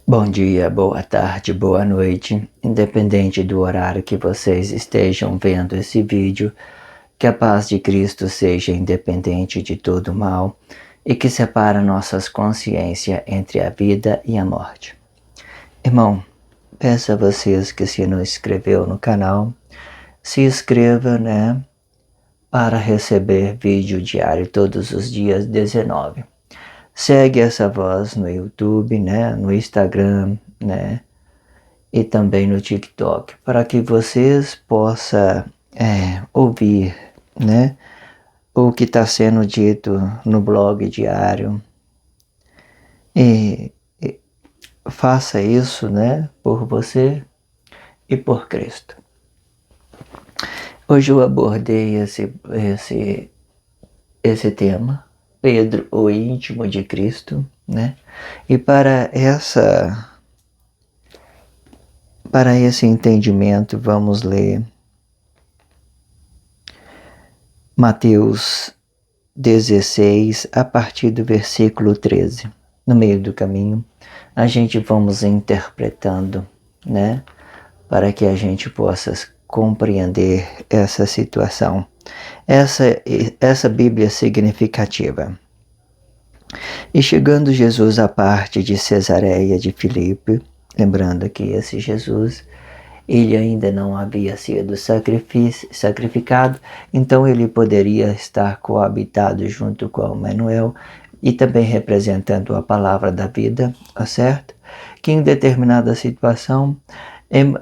Bom dia, boa tarde, boa noite, independente do horário que vocês estejam vendo esse vídeo, que a paz de Cristo seja independente de todo mal e que separa nossas consciências entre a vida e a morte. Irmão, peço a vocês que se não inscreveu no canal, se inscreva, para receber vídeo diário todos os dias 19. Segue essa voz no YouTube, no Instagram, e também no TikTok, para que vocês possam ouvir, o que está sendo dito no blog diário. E faça isso, por você e por Cristo. Hoje eu abordei esse tema, Pedro, o íntimo de Cristo, E para esse entendimento, vamos ler Mateus 16, a partir do versículo 13. No meio do caminho, a gente vamos interpretando, para que a gente possa compreender essa situação, essa Bíblia significativa. E chegando Jesus à parte de Cesareia de Filipe, lembrando que esse Jesus, ele ainda não havia sido sacrificado, então ele poderia estar coabitado junto com Emmanuel e também representando a palavra da vida, certo? Que em determinada situação,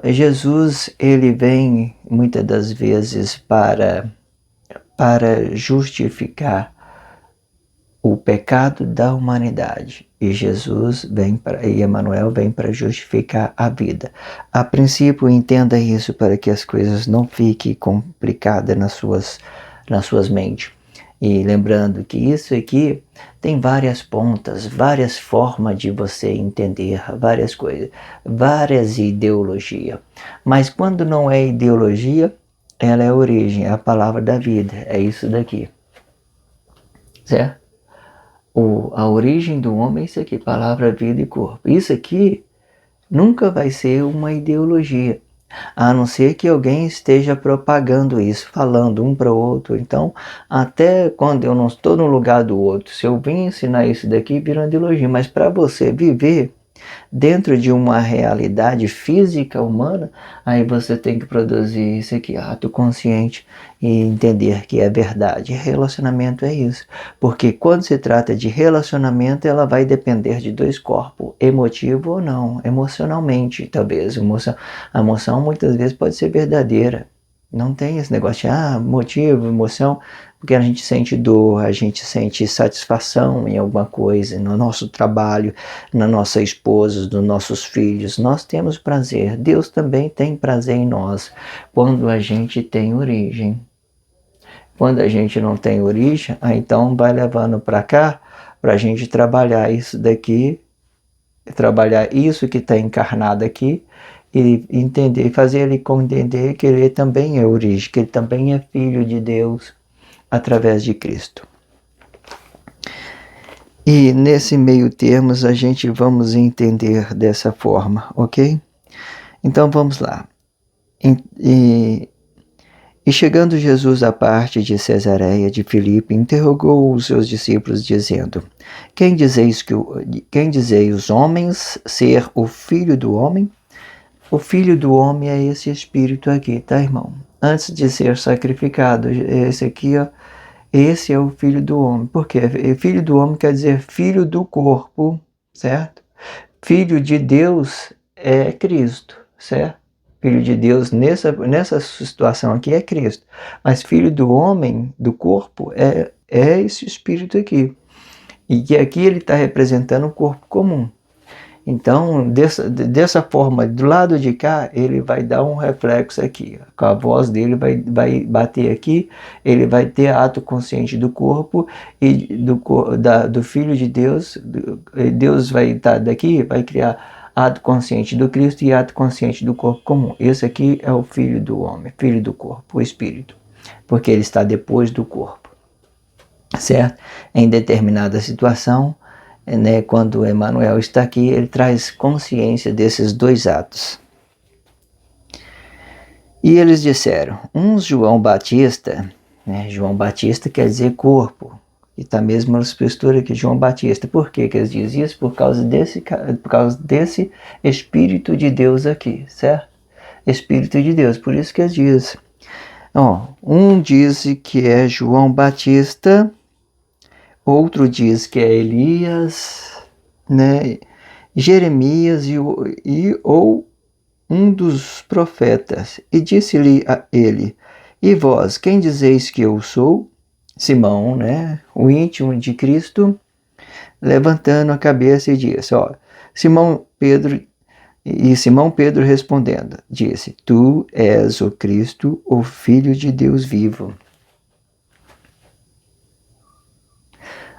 Jesus, ele vem muitas das vezes para justificar o pecado da humanidade, e Emmanuel vem para justificar a vida. A princípio, entenda isso para que as coisas não fiquem complicadas nas suas mentes. E lembrando que isso aqui tem várias pontas, várias formas de você entender várias coisas, várias ideologias. Mas quando não é ideologia, ela é a origem, é a palavra da vida, é isso daqui. Certo? A origem do homem é isso aqui, palavra, vida e corpo. Isso aqui nunca vai ser uma ideologia, a não ser que alguém esteja propagando isso, falando um para o outro. Então, até quando eu não estou no lugar do outro, se eu vim ensinar isso daqui, vira uma ideologia. Mas para você viver dentro de uma realidade física humana, aí você tem que produzir isso aqui, ato consciente, e entender que é verdade. Relacionamento é isso, porque quando se trata de relacionamento, ela vai depender de dois corpos, emotivo ou não, emocionalmente talvez. A emoção muitas vezes pode ser verdadeira, não tem esse negócio de motivo, emoção, porque a gente sente dor, a gente sente satisfação em alguma coisa, no nosso trabalho, na nossa esposa, nos nossos filhos. Nós temos prazer, Deus também tem prazer em nós, quando a gente tem origem. Quando a gente não tem origem, então vai levando para cá, para a gente trabalhar isso daqui, trabalhar isso que está encarnado aqui, e entender, fazer ele entender que ele também é origem, que ele também é filho de Deus através de Cristo. E nesse meio termo a gente vamos entender dessa forma, ok? Então vamos lá. E chegando Jesus à parte de Cesareia de Filipe, interrogou os seus discípulos, dizendo: Quem dizeis os homens ser o Filho do Homem? O Filho do Homem é esse Espírito aqui, tá, irmão? Antes de ser sacrificado, esse aqui, esse é o Filho do Homem. Por quê? Filho do Homem quer dizer filho do corpo, certo? Filho de Deus é Cristo, certo? Filho de Deus nessa situação aqui é Cristo. Mas filho do homem, do corpo, é esse Espírito aqui. E que aqui ele está representando o corpo comum. Então, dessa forma, do lado de cá, ele vai dar um reflexo aqui. Com a voz dele vai bater aqui, ele vai ter ato consciente do corpo e do Filho de Deus. Deus vai estar daqui, vai criar ato consciente do Cristo e ato consciente do corpo comum. Esse aqui é o Filho do homem, Filho do corpo, o Espírito, porque ele está depois do corpo, certo? Em determinada situação, né, quando Emmanuel está aqui, ele traz consciência desses dois atos. E eles disseram, João Batista, né, João Batista quer dizer corpo, e está mesmo na escritura aqui, João Batista. Por que eles dizem isso? Por causa desse Espírito de Deus aqui, certo? Espírito de Deus, por isso que eles dizem. Um diz que é João Batista, outro diz que é Elias, né? Jeremias ou um dos profetas. E disse-lhe a ele, e vós, quem dizeis que eu sou? Simão, né? O íntimo de Cristo, levantando a cabeça e disse, Simão Pedro respondendo, disse, tu és o Cristo, o Filho de Deus vivo.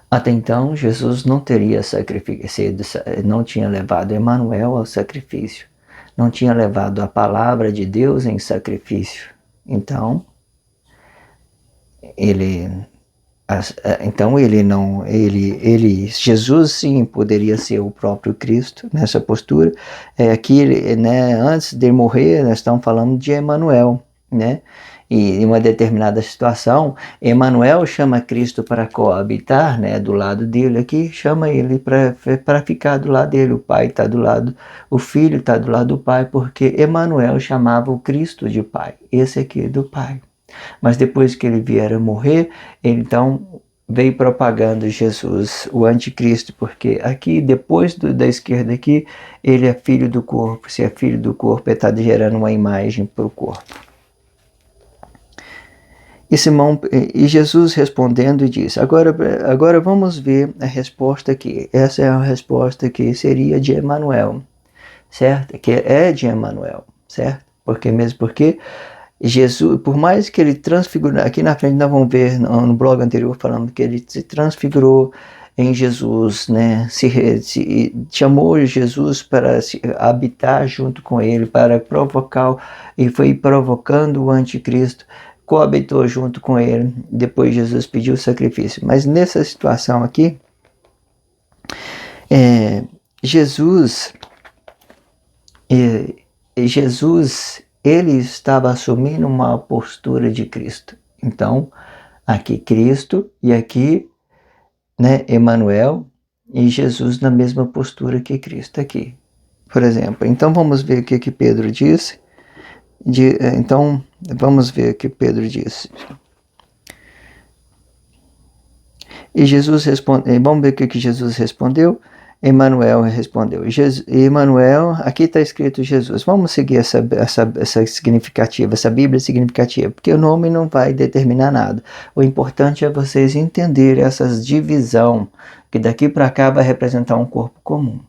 Até então, Jesus não teria não tinha levado Emmanuel ao sacrifício, não tinha levado a palavra de Deus em sacrifício. Então, Jesus sim poderia ser o próprio Cristo nessa postura. Aqui, né, antes de morrer, nós estamos falando de Emmanuel, né? E em uma determinada situação, Emmanuel chama Cristo para coabitar, né, do lado dele aqui, chama ele para ficar do lado dele. O Pai está do lado, o Filho está do lado do Pai, porque Emmanuel chamava o Cristo de Pai. Esse aqui é do Pai. Mas depois que ele vier a morrer, ele então veio propagando Jesus, o anticristo, porque aqui, depois da esquerda aqui, ele é filho do corpo. Se é filho do corpo, ele está gerando uma imagem para o corpo. E Jesus respondendo disse, agora vamos ver a resposta aqui. Essa é a resposta que seria de Emmanuel, certo? Que é de Emmanuel, certo? Porque Jesus, por mais que ele transfigurou, aqui na frente nós vamos ver no blog anterior falando que ele se transfigurou em Jesus, né? Chamou Jesus para habitar junto com ele, para provocar, e foi provocando o anticristo, coabitou junto com ele, depois Jesus pediu o sacrifício. Mas nessa situação aqui, Jesus, ele estava assumindo uma postura de Cristo. Então, aqui Cristo e aqui, né, Emmanuel e Jesus na mesma postura que Cristo aqui. Por exemplo, então vamos ver o que Pedro disse. Então, vamos ver o que Pedro disse. E Jesus responde, vamos ver o que Jesus respondeu. Emmanuel respondeu. Emmanuel, aqui está escrito Jesus. Vamos seguir essa significativa, essa Bíblia significativa, porque o nome não vai determinar nada. O importante é vocês entenderem essas divisão, que daqui para cá vai representar um corpo comum.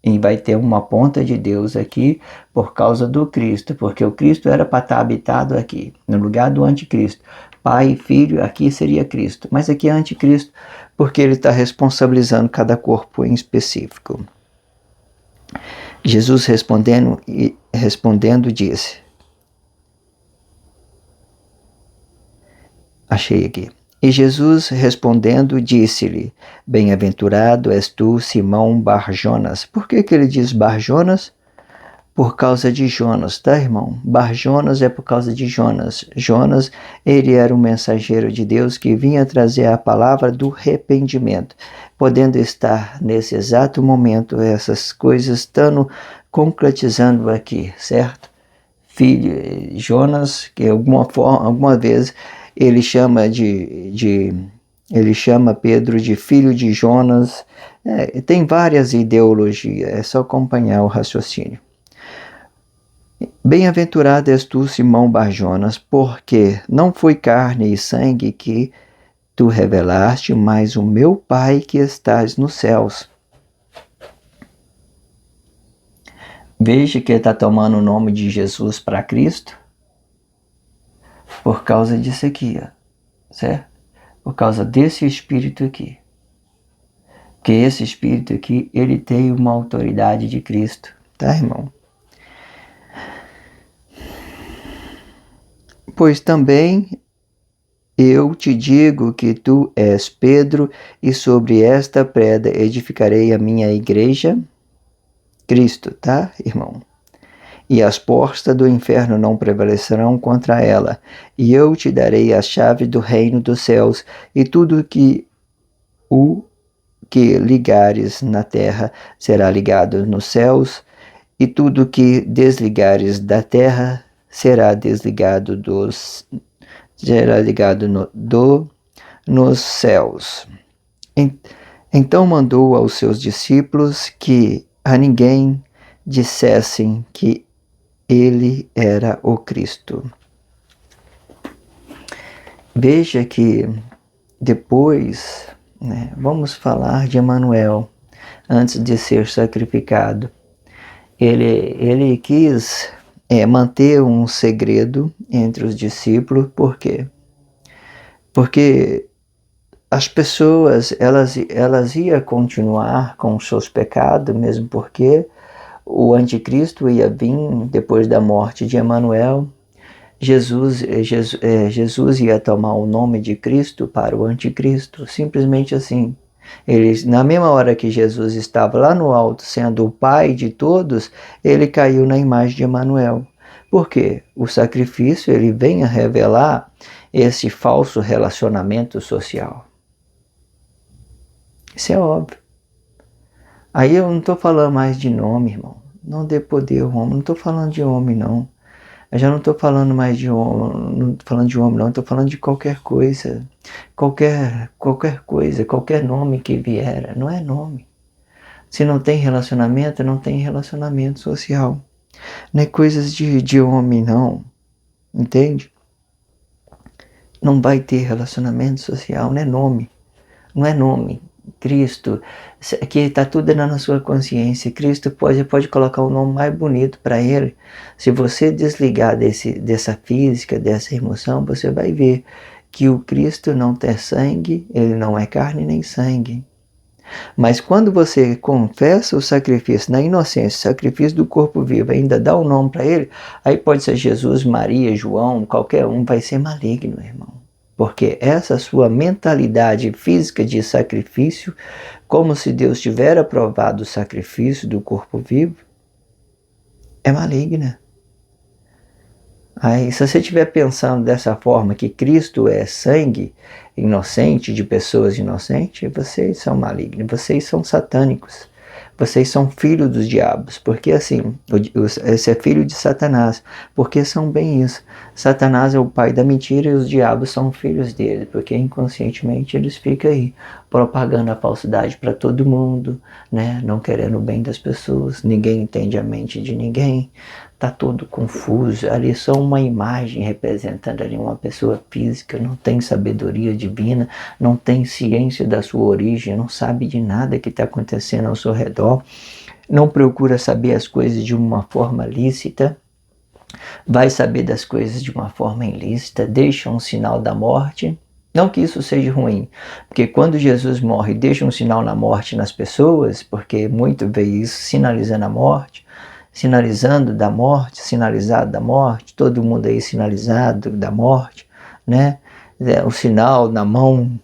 E vai ter uma ponta de Deus aqui por causa do Cristo, porque o Cristo era para estar habitado aqui, no lugar do anticristo. Pai e Filho, aqui seria Cristo, mas aqui é anticristo, porque ele está responsabilizando cada corpo em específico. Jesus respondendo disse, achei aqui. E Jesus respondendo disse-lhe, bem-aventurado és tu, Simão Bar-Jonas. Por que ele diz Bar-Jonas? Por causa de Jonas, tá, irmão? Bar-Jonas é por causa de Jonas. Jonas, ele era um mensageiro de Deus que vinha trazer a palavra do arrependimento. Podendo estar nesse exato momento essas coisas estando concretizando aqui, certo? Filho, Jonas, que alguma vez ele chama ele chama Pedro de filho de Jonas. Tem várias ideologias, é só acompanhar o raciocínio. Bem-aventurado és tu, Simão Bar-Jonas, porque não foi carne e sangue que tu revelaste, mas o meu Pai que estás nos céus. Veja que ele está tomando o nome de Jesus para Cristo por causa disso aqui, certo? Por causa desse Espírito aqui. Porque esse Espírito aqui, ele tem uma autoridade de Cristo, tá, irmão? Pois também Eu te digo que tu és Pedro, e sobre esta pedra edificarei a minha igreja. Cristo, tá, irmão? E as portas do inferno não prevalecerão contra ela. E eu te darei a chave do reino dos céus, e tudo o que ligares na terra será ligado nos céus, e tudo que desligares da terra será desligado será ligado nos céus. Então mandou aos seus discípulos que a ninguém dissessem que ele era o Cristo. Veja que depois, né, vamos falar de Emanuel, antes de ser sacrificado. Ele quis manter um segredo entre os discípulos, por quê? Porque as pessoas, elas iam continuar com os seus pecados, mesmo porque o anticristo ia vir depois da morte de Emanuel. Jesus ia tomar o nome de Cristo para o anticristo, simplesmente assim. Na mesma hora que Jesus estava lá no alto, sendo o Pai de todos, ele caiu na imagem de Emanuel. Por quê? O sacrifício ele vem a revelar esse falso relacionamento social. Isso é óbvio. Aí eu não estou falando mais de nome, irmão. Não dê poder ao homem. Não estou falando de homem, não. Eu já não estou falando mais de homem. Não estou falando de homem, não. Estou falando de qualquer coisa. Qualquer coisa, qualquer nome que vier. Não é nome. Se não tem relacionamento, não tem relacionamento social. Não é coisas de homem, não. Entende? Não vai ter relacionamento social. Não é nome. Não é nome. Cristo, que está tudo na sua consciência. Cristo pode colocar o nome mais bonito para ele. Se você desligar dessa física, dessa emoção, você vai ver que o Cristo não tem sangue, ele não é carne nem sangue. Mas quando você confessa o sacrifício na inocência, o sacrifício do corpo vivo, ainda dá o nome para ele, aí pode ser Jesus, Maria, João, qualquer um, vai ser maligno, irmão. Porque essa sua mentalidade física de sacrifício, como se Deus tivesse aprovado o sacrifício do corpo vivo, é maligna. Aí, se você estiver pensando dessa forma, que Cristo é sangue inocente de pessoas inocentes, vocês são malignos, vocês são satânicos. Vocês são filhos dos diabos, porque assim, esse é filho de Satanás, porque são bem isso. Satanás é o pai da mentira e os diabos são filhos dele, porque inconscientemente eles ficam aí, propagando a falsidade para todo mundo, né? Não querendo o bem das pessoas, ninguém entende a mente de ninguém, tá todo confuso, ali só uma imagem representando ali uma pessoa física, não tem sabedoria divina, não tem ciência da sua origem, não sabe de nada que está acontecendo ao seu redor, não procura saber as coisas de uma forma lícita, vai saber das coisas de uma forma ilícita, deixa um sinal da morte. Não que isso seja ruim, porque quando Jesus morre, deixa um sinal na morte nas pessoas, porque muito vê isso sinalizando a morte, sinalizando da morte, sinalizado da morte, todo mundo aí sinalizado da morte, né? O sinal na mão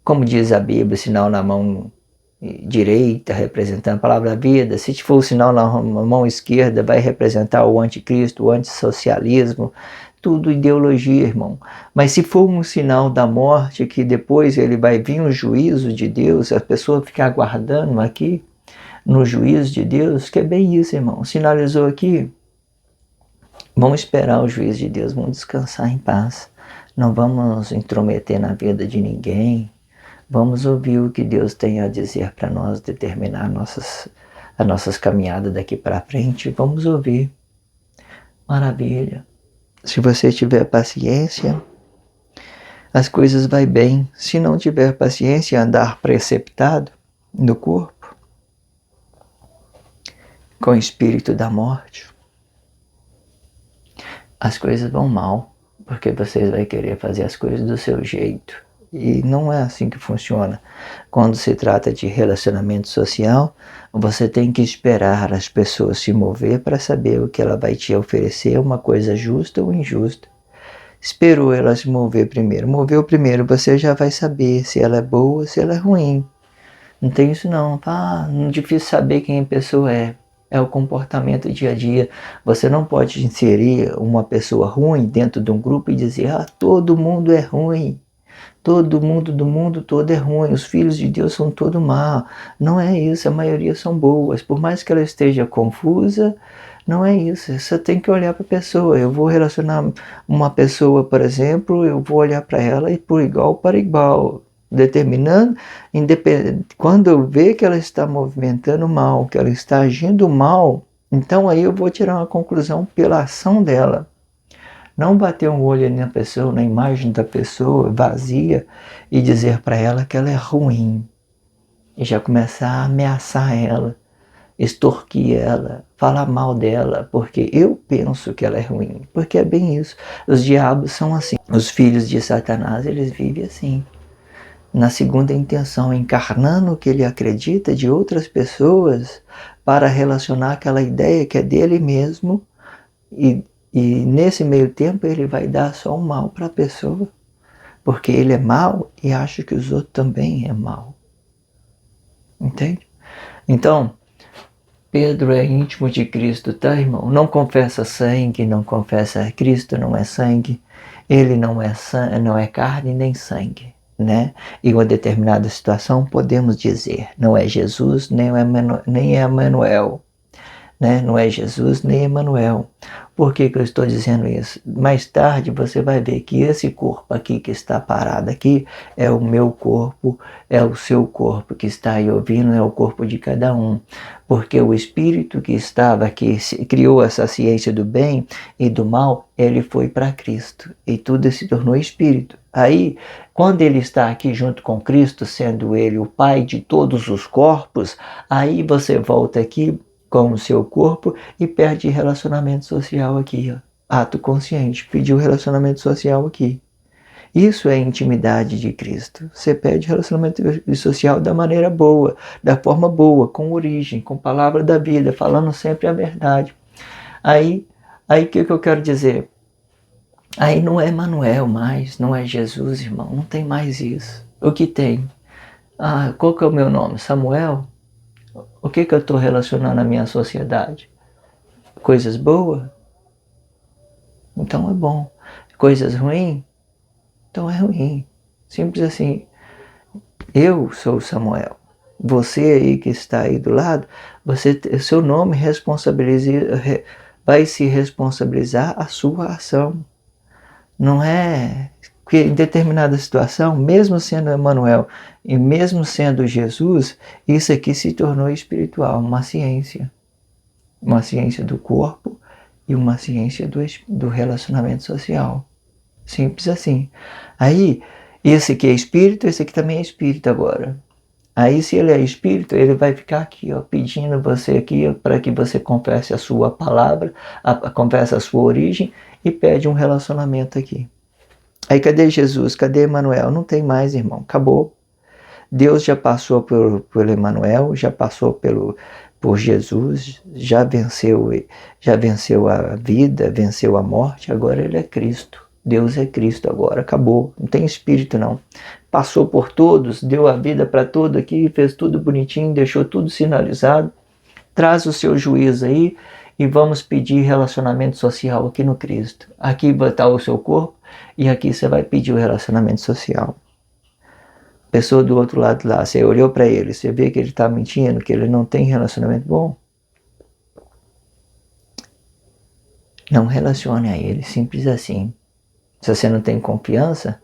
como diz a Bíblia, sinal na mão direita, representando a palavra da vida. Se for o sinal na mão esquerda, vai representar o anticristo, o antissocialismo, tudo ideologia, irmão. Mas se for um sinal da morte, que depois ele vai vir o juízo de Deus, a pessoa ficar aguardando aqui, no juízo de Deus, que é bem isso, irmão. Sinalizou aqui, vamos esperar o juízo de Deus, vamos descansar em paz. Não vamos nos intrometer na vida de ninguém. Vamos ouvir o que Deus tem a dizer para nós, determinar as nossas caminhadas daqui para frente. Vamos ouvir. Maravilha. Se você tiver paciência, as coisas vão bem. Se não tiver paciência, andar preceptado no corpo, com o espírito da morte, as coisas vão mal, porque vocês vão querer fazer as coisas do seu jeito. E não é assim que funciona. Quando se trata de relacionamento social, você tem que esperar as pessoas se mover para saber o que ela vai te oferecer, uma coisa justa ou injusta. Esperou ela se mover primeiro. Moveu primeiro, você já vai saber se ela é boa, se ela é ruim. Não tem isso não. Não é difícil saber quem a pessoa é. É o comportamento dia a dia. Você não pode inserir uma pessoa ruim dentro de um grupo e dizer, todo mundo é ruim. Todo mundo do mundo todo é ruim. Os filhos de Deus são todo mal. Não é isso, a maioria são boas. Por mais que ela esteja confusa, não é isso. Você tem que olhar para a pessoa. Eu vou relacionar uma pessoa, por exemplo, eu vou olhar para ela e por igual para igual. Determinando, quando eu ver que ela está movimentando mal, que ela está agindo mal, então aí eu vou tirar uma conclusão pela ação dela. Não bater um olho na pessoa, na imagem da pessoa vazia e dizer para ela que ela é ruim. E já começar a ameaçar ela, extorquir ela, falar mal dela, porque eu penso que ela é ruim. Porque é bem isso. Os diabos são assim. Os filhos de Satanás, eles vivem assim. Na segunda intenção, encarnando o que ele acredita de outras pessoas para relacionar aquela ideia que é dele mesmo e nesse meio tempo ele vai dar só o mal para a pessoa, porque ele é mau e acha que os outros também é mau. Entende? Então, Pedro é íntimo de Cristo, tá, irmão? Não confessa sangue, não confessa Cristo, não é sangue. Ele não é carne nem sangue. Né? Em uma determinada situação podemos dizer, não é Jesus nem é Emanuel, né? Não é Jesus nem Emanuel. Por que eu estou dizendo isso? Mais tarde você vai ver que esse corpo aqui que está parado aqui é o meu corpo, é o seu corpo que está aí ouvindo, é o corpo de cada um. Porque o Espírito que estava aqui, criou essa ciência do bem e do mal, ele foi para Cristo e tudo se tornou Espírito. Aí, quando ele está aqui junto com Cristo, sendo ele o Pai de todos os corpos, aí você volta aqui com o seu corpo e perde relacionamento social aqui. Ato consciente, pediu relacionamento social aqui. Isso é intimidade de Cristo. Você pede relacionamento social da maneira boa, da forma boa, com origem, com palavra da vida, falando sempre a verdade. Aí o que eu quero dizer? Aí não é Emanuel mais, não é Jesus, irmão, não tem mais isso. O que tem? Qual que é o meu nome? Samuel? O que eu estou relacionando à minha sociedade? Coisas boas? Então é bom. Coisas ruins? Então é ruim. Simples assim. Eu sou Samuel. Você aí que está aí do lado, seu nome vai se responsabilizar a sua ação. Não é que em determinada situação, mesmo sendo Emanuel e mesmo sendo Jesus, isso aqui se tornou espiritual, uma ciência do corpo e uma ciência do relacionamento social. Simples assim. Aí, esse aqui é espírito, esse aqui também é espírito agora. Aí, se ele é espírito, ele vai ficar aqui, pedindo você aqui para que você confesse a sua palavra, confesse a sua origem e pede um relacionamento aqui. Aí, cadê Jesus? Cadê Emanuel? Não tem mais, irmão. Acabou. Deus já passou por Emanuel, já passou por Jesus, já venceu a vida, venceu a morte, agora ele é Cristo. Deus é Cristo agora, acabou, não tem espírito não. Passou por todos, deu a vida para todos aqui, fez tudo bonitinho, deixou tudo sinalizado. Traz o seu juízo aí e vamos pedir relacionamento social aqui no Cristo. Aqui vai estar o seu corpo e aqui você vai pedir o relacionamento social. Pessoa do outro lado lá, você olhou para ele, você vê que ele está mentindo, que ele não tem relacionamento bom. Não relacione a ele, simples assim. Se você não tem confiança,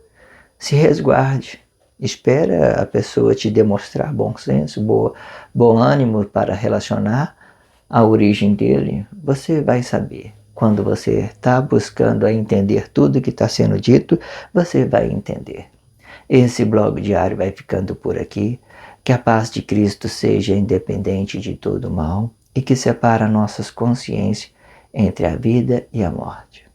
se resguarde. Espera a pessoa te demonstrar bom senso, bom ânimo para relacionar a origem dele. Você vai saber. Quando você está buscando a entender tudo que está sendo dito, você vai entender. Esse blog diário vai ficando por aqui. Que a paz de Cristo seja independente de todo mal e que separa nossas consciências entre a vida e a morte.